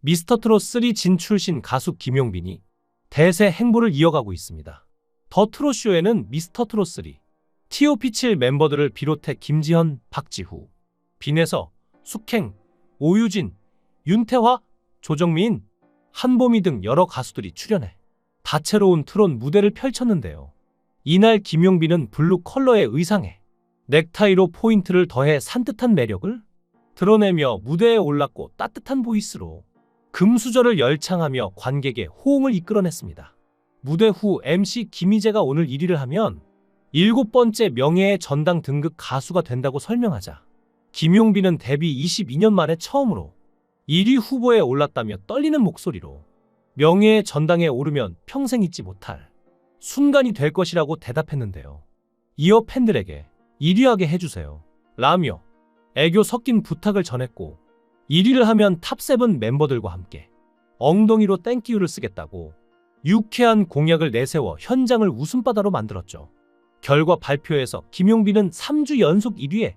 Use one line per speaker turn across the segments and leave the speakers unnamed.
미스터트롯 3 진출신 가수 김용빈이 대세 행보를 이어가고 있습니다. 더 트롯쇼에는 미스터트롯 3, TOP7 멤버들을 비롯해 김지현, 박지후, 빈에서, 숙행, 오유진, 윤태화, 조정민, 한보미 등 여러 가수들이 출연해 다채로운 트롯 무대를 펼쳤는데요. 이날 김용빈은 블루 컬러의 의상에 넥타이로 포인트를 더해 산뜻한 매력을 드러내며 무대에 올랐고 따뜻한 보이스로 금수저를 열창하며 관객의 호응을 이끌어냈습니다. 무대 후 MC 김희재가 오늘 1위를 하면 7번째 명예의 전당 등극 가수가 된다고 설명하자 김용빈은 데뷔 22년 만에 처음으로 1위 후보에 올랐다며 떨리는 목소리로 명예의 전당에 오르면 평생 잊지 못할 순간이 될 것이라고 대답했는데요. 이어 팬들에게 1위하게 해주세요 라며 애교 섞인 부탁을 전했고 1위를 하면 탑7 멤버들과 함께 엉덩이로 땡큐를 쓰겠다고 유쾌한 공약을 내세워 현장을 웃음바다로 만들었죠. 결과 발표에서 김용빈은 3주 연속 1위에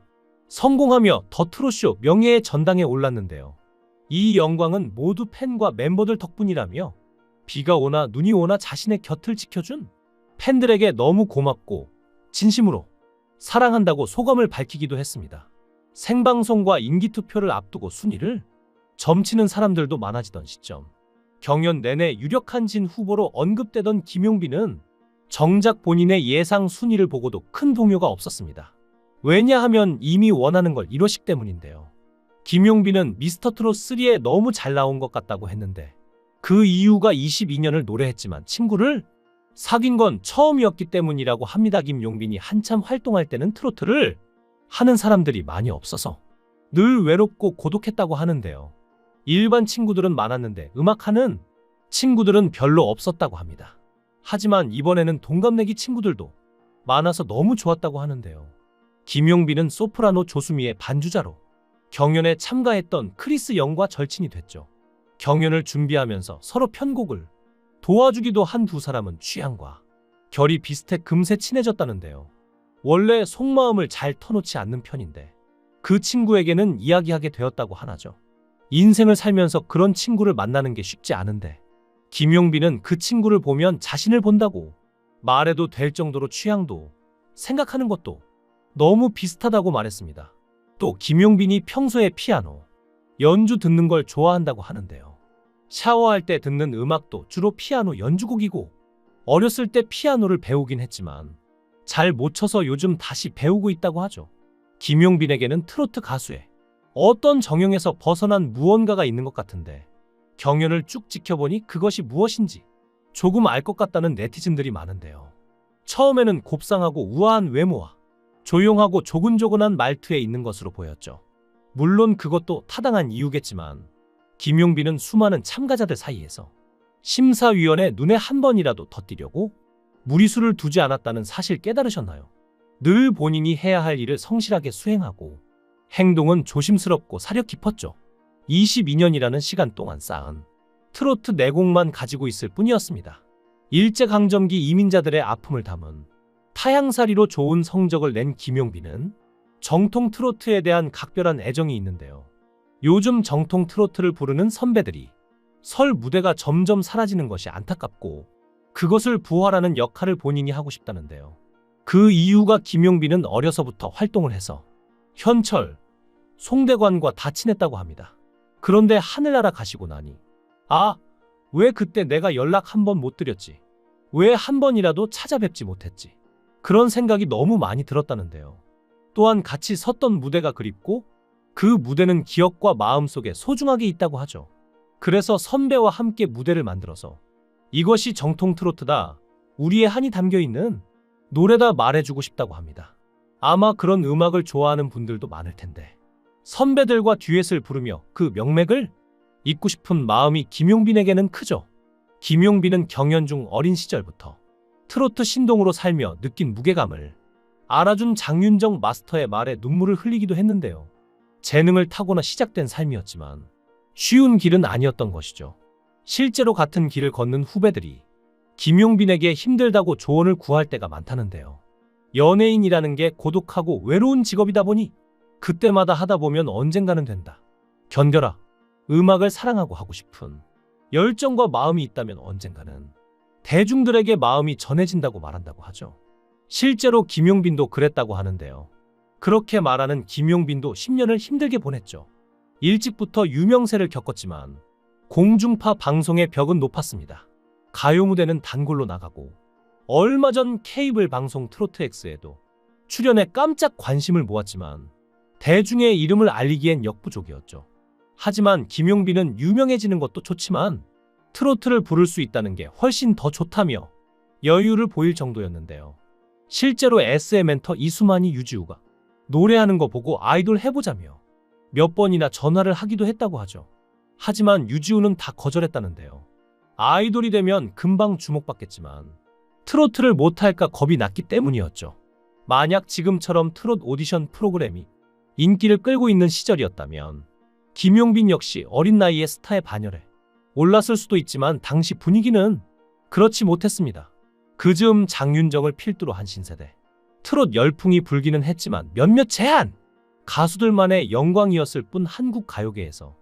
성공하며 더 트롯쇼 명예의 전당에 올랐는데요. 이 영광은 모두 팬과 멤버들 덕분이라며 비가 오나 눈이 오나 자신의 곁을 지켜준 팬들에게 너무 고맙고 진심으로 사랑한다고 소감을 밝히기도 했습니다. 생방송과 인기투표를 앞두고 순위를 점치는 사람들도 많아지던 시점, 경연 내내 유력한 진 후보로 언급되던 김용빈은 정작 본인의 예상 순위를 보고도 큰 동요가 없었습니다. 왜냐하면 이미 원하는 걸 이루었기 때문인데요. 김용빈은 미스터트롯 3에 너무 잘 나온 것 같다고 했는데 그 이유가 22년을 노래했지만 친구를 사귄 건 처음이었기 때문이라고 합니다. 김용빈이 한참 활동할 때는 트로트를 하는 사람들이 많이 없어서 늘 외롭고 고독했다고 하는데요. 일반 친구들은 많았는데 음악하는 친구들은 별로 없었다고 합니다. 하지만 이번에는 동갑내기 친구들도 많아서 너무 좋았다고 하는데요. 김용빈은 소프라노 조수미의 반주자로 경연에 참가했던 크리스 영과 절친이 됐죠. 경연을 준비하면서 서로 편곡을 도와주기도 한 두 사람은 취향과 결이 비슷해 금세 친해졌다는데요. 원래 속마음을 잘 터놓지 않는 편인데 그 친구에게는 이야기하게 되었다고 하나죠. 인생을 살면서 그런 친구를 만나는 게 쉽지 않은데 김용빈은 그 친구를 보면 자신을 본다고 말해도 될 정도로 취향도 생각하는 것도 너무 비슷하다고 말했습니다. 또 김용빈이 평소에 피아노 연주 듣는 걸 좋아한다고 하는데요. 샤워할 때 듣는 음악도 주로 피아노 연주곡이고 어렸을 때 피아노를 배우긴 했지만 잘 못 쳐서 요즘 다시 배우고 있다고 하죠. 김용빈에게는 트로트 가수의 어떤 정형에서 벗어난 무언가가 있는 것 같은데 경연을 쭉 지켜보니 그것이 무엇인지 조금 알 것 같다는 네티즌들이 많은데요. 처음에는 곱상하고 우아한 외모와 조용하고 조근조근한 말투에 있는 것으로 보였죠. 물론 그것도 타당한 이유겠지만 김용빈은 수많은 참가자들 사이에서 심사위원의 눈에 한 번이라도 더 띄려고 무리수를 두지 않았다는 사실 깨달으셨나요? 늘 본인이 해야 할 일을 성실하게 수행하고 행동은 조심스럽고 사려 깊었죠. 22년이라는 시간 동안 쌓은 트로트 내공만 가지고 있을 뿐이었습니다. 일제강점기 이민자들의 아픔을 담은 타향살이로 좋은 성적을 낸 김용빈은 정통 트로트에 대한 각별한 애정이 있는데요. 요즘 정통 트로트를 부르는 선배들이 설 무대가 점점 사라지는 것이 안타깝고 그것을 부활하는 역할을 본인이 하고 싶다는데요. 그 이유가 김용빈은 어려서부터 활동을 해서 현철, 송대관과 다 친했다고 합니다. 그런데 하늘나라 가시고 나니 왜 그때 내가 연락 한 번 못 드렸지? 왜 한 번이라도 찾아뵙지 못했지? 그런 생각이 너무 많이 들었다는데요. 또한 같이 섰던 무대가 그립고 그 무대는 기억과 마음속에 소중하게 있다고 하죠. 그래서 선배와 함께 무대를 만들어서 이것이 정통 트로트다, 우리의 한이 담겨있는 노래다 말해주고 싶다고 합니다. 아마 그런 음악을 좋아하는 분들도 많을 텐데 선배들과 듀엣을 부르며 그 명맥을 잇고 싶은 마음이 김용빈에게는 크죠. 김용빈은 경연 중 어린 시절부터 트로트 신동으로 살며 느낀 무게감을 알아준 장윤정 마스터의 말에 눈물을 흘리기도 했는데요. 재능을 타고나 시작된 삶이었지만 쉬운 길은 아니었던 것이죠. 실제로 같은 길을 걷는 후배들이 김용빈에게 힘들다고 조언을 구할 때가 많다는데요. 연예인이라는 게 고독하고 외로운 직업이다 보니 그때마다 하다 보면 언젠가는 된다, 견뎌라, 음악을 사랑하고 하고 싶은 열정과 마음이 있다면 언젠가는 대중들에게 마음이 전해진다고 말한다고 하죠. 실제로 김용빈도 그랬다고 하는데요. 그렇게 말하는 김용빈도 10년을 힘들게 보냈죠. 일찍부터 유명세를 겪었지만 공중파 방송의 벽은 높았습니다. 가요 무대는 단골로 나가고 얼마 전 케이블 방송 트로트엑스에도 출연해 깜짝 관심을 모았지만 대중의 이름을 알리기엔 역부족이었죠. 하지만 김용빈은 유명해지는 것도 좋지만 트로트를 부를 수 있다는 게 훨씬 더 좋다며 여유를 보일 정도였는데요. 실제로 S의 멘터 이수만이 유지우가 노래하는 거 보고 아이돌 해보자며 몇 번이나 전화를 하기도 했다고 하죠. 하지만 유지우는 다 거절했다는데요. 아이돌이 되면 금방 주목받겠지만 트로트를 못할까 겁이 났기 때문이었죠. 만약 지금처럼 트롯 오디션 프로그램이 인기를 끌고 있는 시절이었다면 김용빈 역시 어린 나이에 스타의 반열에 올랐을 수도 있지만 당시 분위기는 그렇지 못했습니다. 그즈음 장윤정을 필두로 한 신세대. 트롯 열풍이 불기는 했지만 몇몇 제한 가수들만의 영광이었을 뿐 한국 가요계에서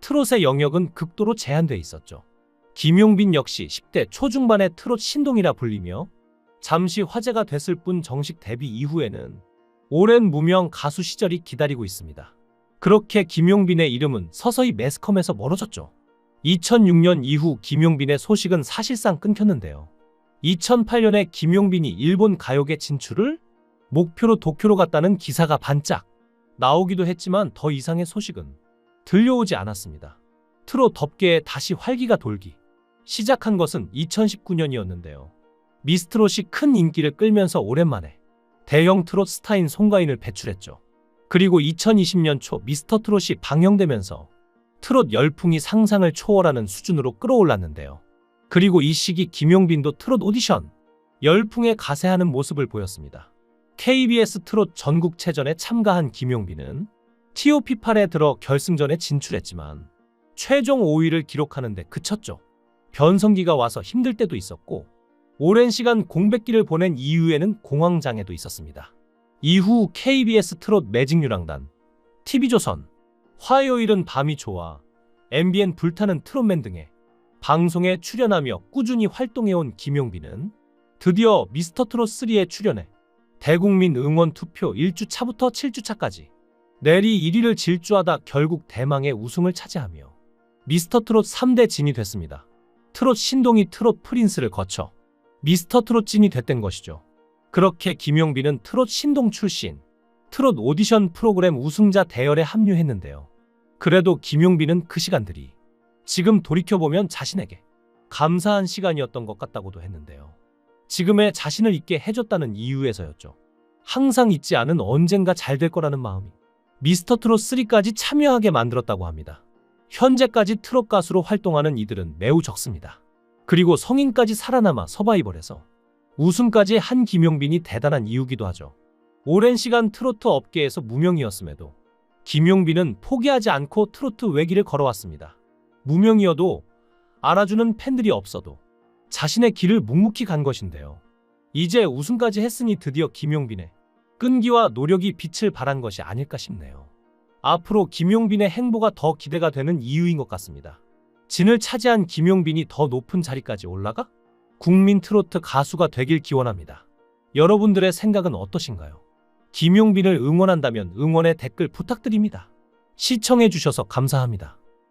트롯의 영역은 극도로 제한돼 있었죠. 김용빈 역시 10대 초중반의 트롯 신동이라 불리며 잠시 화제가 됐을 뿐 정식 데뷔 이후에는 오랜 무명 가수 시절이 기다리고 있습니다. 그렇게 김용빈의 이름은 서서히 매스컴에서 멀어졌죠. 2006년 이후 김용빈의 소식은 사실상 끊겼는데요. 2008년에 김용빈이 일본 가요계 진출을 목표로 도쿄로 갔다는 기사가 반짝 나오기도 했지만 더 이상의 소식은 들려오지 않았습니다. 트롯 덥게에 다시 활기가 돌기 시작한 것은 2019년이었는데요. 미스트롯이 큰 인기를 끌면서 오랜만에 대형 트롯 스타인 송가인을 배출했죠. 그리고 2020년 초 미스터트롯이 방영되면서 트롯 열풍이 상상을 초월하는 수준으로 끌어올랐는데요. 그리고 이 시기 김용빈도 트롯 오디션 열풍에 가세하는 모습을 보였습니다. KBS 트롯 전국체전에 참가한 김용빈은 TOP8에 들어 결승전에 진출했지만 최종 5위를 기록하는 데 그쳤죠. 변성기가 와서 힘들 때도 있었고 오랜 시간 공백기를 보낸 이후에는 공황장애도 있었습니다. 이후 KBS 트롯 매직유랑단, TV조선, 화요일은 밤이 좋아, MBN 불타는 트롯맨 등의 방송에 출연하며 꾸준히 활동해온 김용빈은 드디어 미스터트롯3에 출연해 대국민 응원 투표 1주차부터 7주차까지 내리 1위를 질주하다 결국 대망의 우승을 차지하며 미스터트롯 3대 진이 됐습니다. 트롯 신동이 트롯 프린스를 거쳐 미스터트롯 진이 됐던 것이죠. 그렇게 김용빈은 트롯 신동 출신, 트롯 오디션 프로그램 우승자 대열에 합류했는데요. 그래도 김용빈은 그 시간들이 지금 돌이켜보면 자신에게 감사한 시간이었던 것 같다고도 했는데요. 지금의 자신을 있게 해줬다는 이유에서였죠. 항상 잊지 않은 언젠가 잘 될 거라는 마음이 미스터트롯3까지 참여하게 만들었다고 합니다. 현재까지 트롯 가수로 활동하는 이들은 매우 적습니다. 그리고 성인까지 살아남아 서바이벌에서 우승까지 한 김용빈이 대단한 이유기도 하죠. 오랜 시간 트로트 업계에서 무명이었음에도 김용빈은 포기하지 않고 트로트 외길을 걸어왔습니다. 무명이어도 알아주는 팬들이 없어도 자신의 길을 묵묵히 간 것인데요. 이제 우승까지 했으니 드디어 김용빈의 끈기와 노력이 빛을 발한 것이 아닐까 싶네요. 앞으로 김용빈의 행보가 더 기대가 되는 이유인 것 같습니다. 진을 차지한 김용빈이 더 높은 자리까지 올라가 국민 트로트 가수가 되길 기원합니다. 여러분들의 생각은 어떠신가요? 김용빈을 응원한다면 응원의 댓글 부탁드립니다. 시청해주셔서 감사합니다.